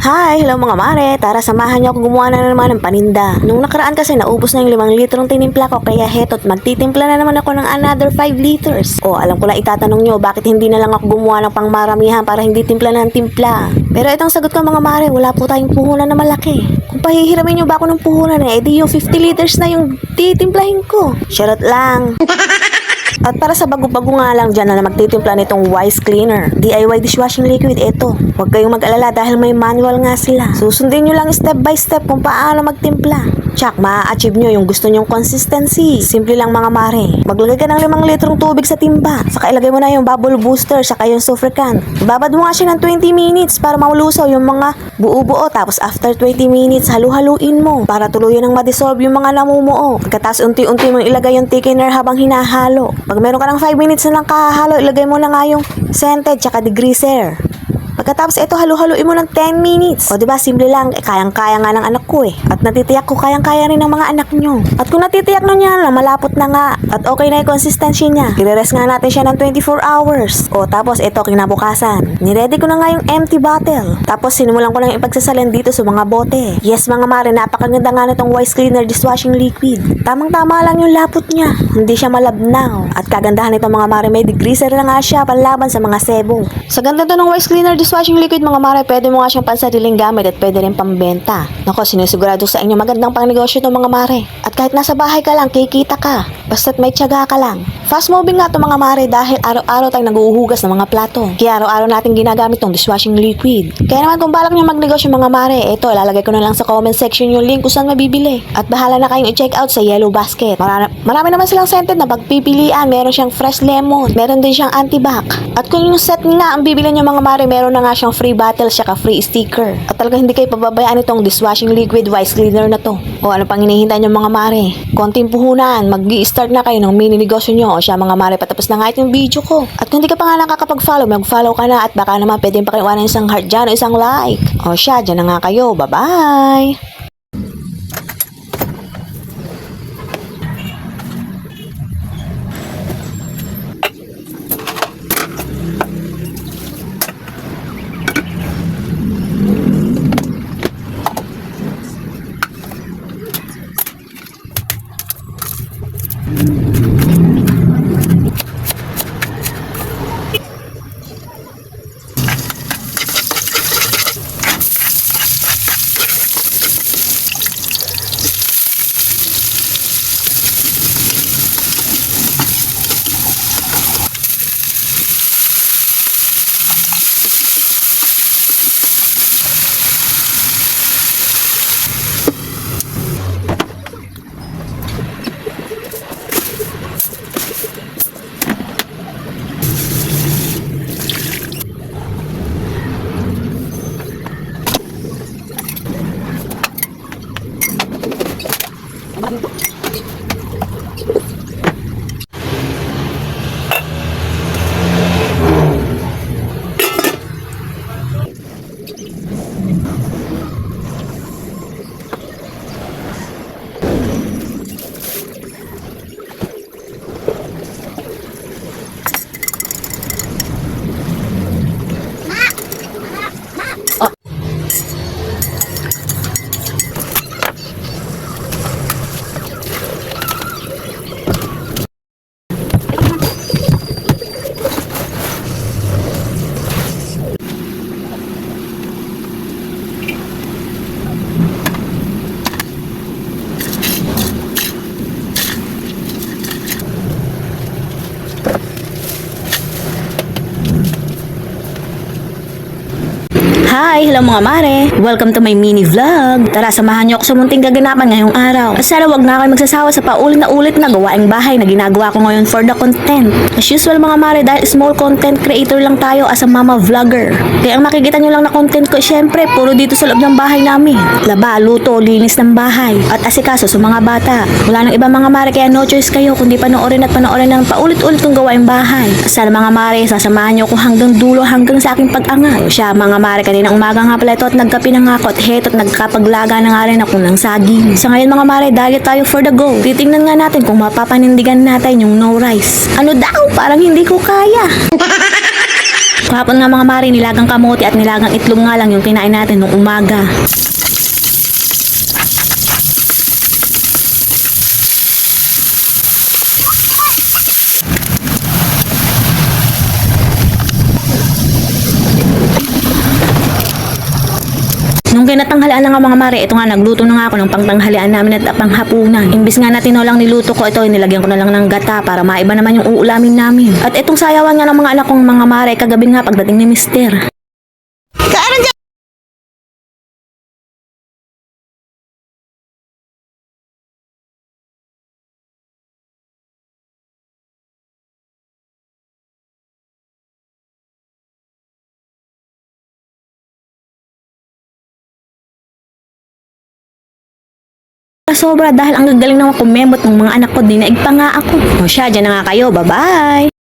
Hi! Hello mga mare! Tara samahan niyo ako gumawa na naman ng paninda. Nung nakaraan kasi naubos na yung 5 litrong tinimpla ko kaya heto't magtitimpla na naman ako ng another 5 liters. O alam ko lang itatanong niyo bakit hindi na lang ako gumawa ng pangmaramihan para hindi timpla ng timpla. Pero itong sagot ko mga mare, wala po tayong puhunan na malaki. Kung pahihiramin niyo ba ako ng puhunan edi yung 50 liters na yung titimplahin ko. Charot lang. At para sa bago-bago nga lang dyan na magtitimpla nitong Wise Cleaner DIY dishwashing liquid, ito. Huwag kayong mag-alala dahil may manual nga sila. Susundin nyo lang step by step kung paano magtimpla. Tsak, maa-achieve nyo yung gusto nyong consistency. Simple lang mga mare. Maglagay ka ng 5 litrong tubig sa timba. Saka ilagay mo na yung bubble booster, saka yung suffragant. Ibabad mo nga siya ng 20 minutes para maulusaw yung mga buo-buo. Tapos after 20 minutes, halu-haluin mo para tuluyan ng madissolve yung mga namumuo. Pagkatapos unti-unti mong ilagay yung thickener habang hinahalo. Pag meron ka ng 5 minutes na lang kahahalo, ilagay mo na nga yung scented tsaka degreaser. Pagkatapos ito, halu-haluin mo ng 10 minutes. O diba, simple lang, kayang-kaya nga ng anak ko eh. At natitiyak ko, kayang-kaya rin ng mga anak nyo. At kung natitiyak nyo niya, malapot na nga. At okay na yung consistency niya. I-rest nga natin siya ng 24 hours. O tapos ito, kinabukasan. Niready ko na nga yung empty bottle. Tapos sinimulan ko lang ipagsasalin dito sa mga bote. Yes mga mare, napakaganda nga nitong Wise Cleaner dishwashing liquid. Tamang-tama lang yung lapot niya. Hindi siya malabnaw. At kagandahan nito mga mare, may degreaser na nga siya panlaban sa mga sebo. Sa ganda to ng Wise Cleaner dishwashing liquid mga mare, pwede mo nga siyang pansariling gamit at pwede rin pambenta. Nako, sinisigurado sa inyo magandang pangnegosyo to mga mare. At kahit nasa bahay ka lang, kikita ka. Basta't may tiyaga ka lang. Fast moving nga to mga mare dahil araw-araw tayong naguhugas ng mga plato. Kaya araw-araw natin ginagamit tong dishwashing liquid. Kaya naman kung balak nyo magnegosyo mga mare, eto, ilalagay ko na lang sa comment section yung link kung saan mabibili. At bahala na kayong i-check out sa Yellow Basket. Marami naman silang scented na pagpipilian. Meron siyang fresh lemon. Meron din siyang antibac. At kung yung set nga ang bibili nyo mga mare, meron na nga siyang free bottle saka free sticker. At talaga hindi kayo pababayaan itong dishwashing liquid Wise Cleaner na to. O ano pang hinihintay nyo mga mare? Konting puhunan, mag-i-start na kayo ng mini negosyo nyo. O siya mga mare, patapos na nga itong video ko. At kung hindi ka pa nga nakakapag-follow, mag-follow ka na at baka naman pwedeng pakiwanan isang heart dyan o isang like. O siya, dyan na nga kayo. Bye-bye! Hi! Hello mga mare! Welcome to my mini vlog! Tara, samahan niyo ako sa munting gaganapan ngayong araw. At sana wag na kayo magsasawa sa paulit na gawaing bahay na ginagawa ko ngayon for the content. As usual mga mare, dahil small content creator lang tayo as a mama vlogger. Kaya ang makikita nyo lang na content ko, syempre, puro dito sa loob ng bahay namin. Laba, luto, linis ng bahay, at asikaso sa mga bata. Wala nang iba mga mare, kaya no choice kayo kundi panoorin at panoorin ng paulit-ulit kong gawaing bahay. At sana mga mare, sasamahan niyo ako hanggang dulo, hanggang sa aking pag-angat. Siya mga mare, kaninang umaga nga pala ito at nagkape na nga ako at heto't nagkapaglaga na nga rin ako ng saging. Sa ngayon mga mare, diet tayo for the go. Titingnan nga natin kung mapapanindigan natin yung no rice. Ano daw? Parang hindi ko kaya. Kahapon nga mga mare, nilagang kamote at nilagang itlog nga lang yung kinain natin nung umaga. Nung kinatanghalian na nga mga mare, ito nga nagluto na nga ako ng pangtanghalian namin at panghapunan. Imbis nga na tinolang niluto ko, ito nilagyan ko na lang ng gata para maiba naman yung uulamin namin. At itong sayawan nga ng mga anak kong mga mare, kagabi nga pagdating ni Mister. Sobra dahil ang gagaling naman kumemot ng mga anak ko, dinaig pa nga ako. O siya, dyan na nga kayo, bye-bye!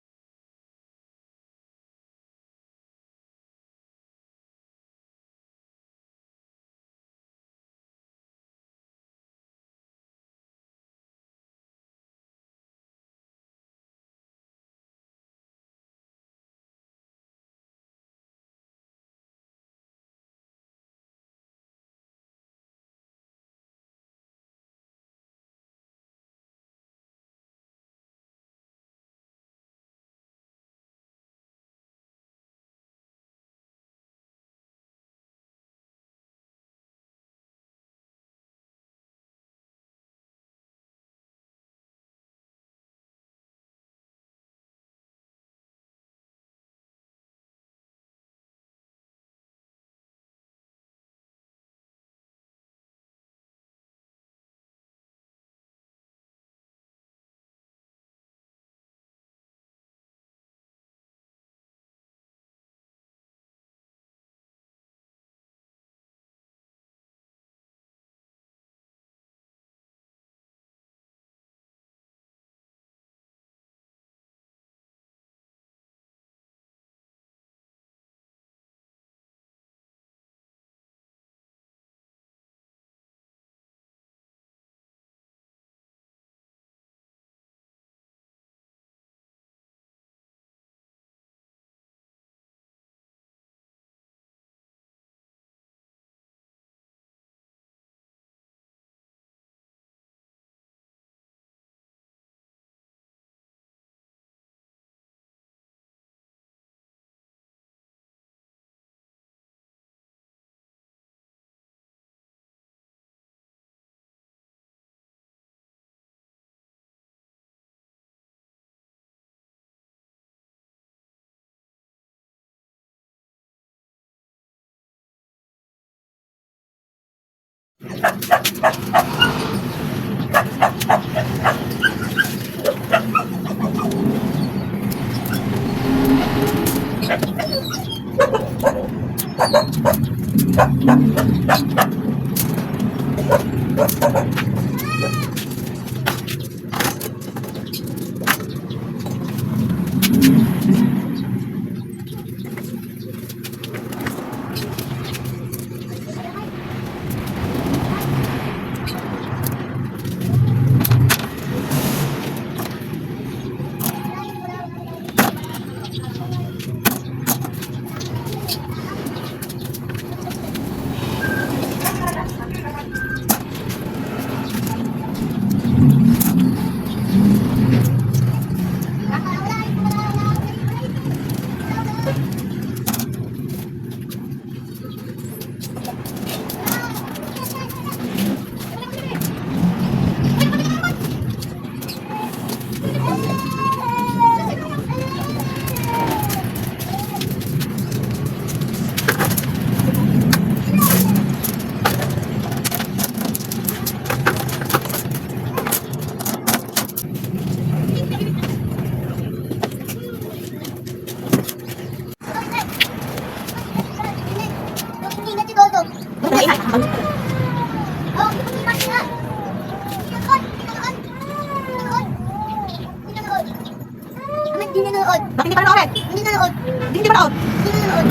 Hindi nanonood. Bakit hindi pa nanood? Hindi nanonood. Hindi pa nanood. Hindi nanonood.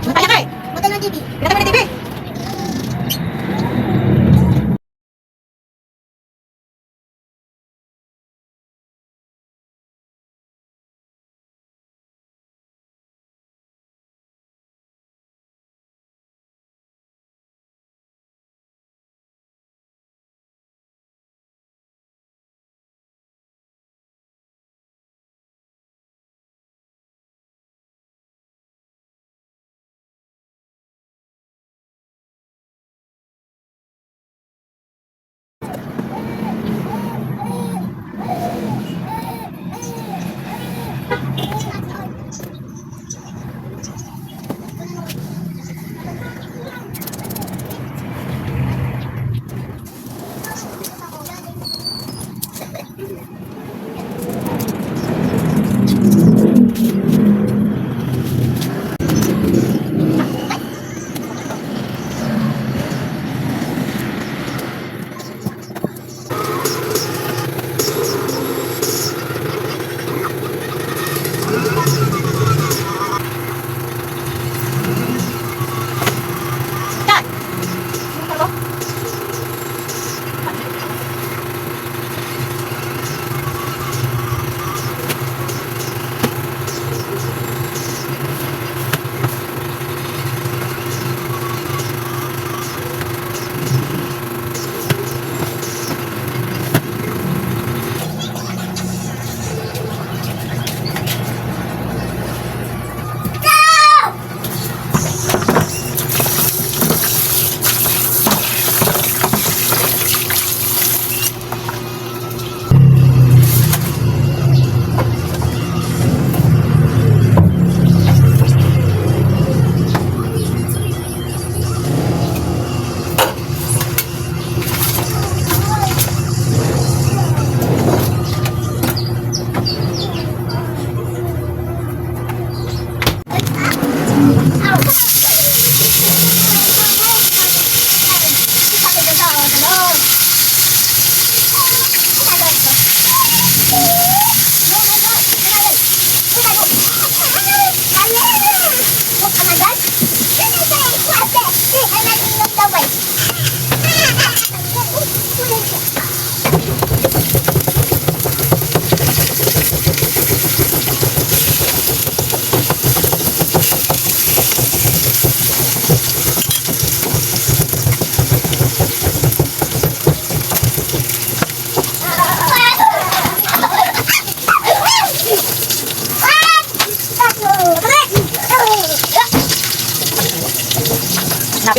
Mataya ka eh. Matay ng TV. Pinatay mo ng TV.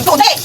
Puti!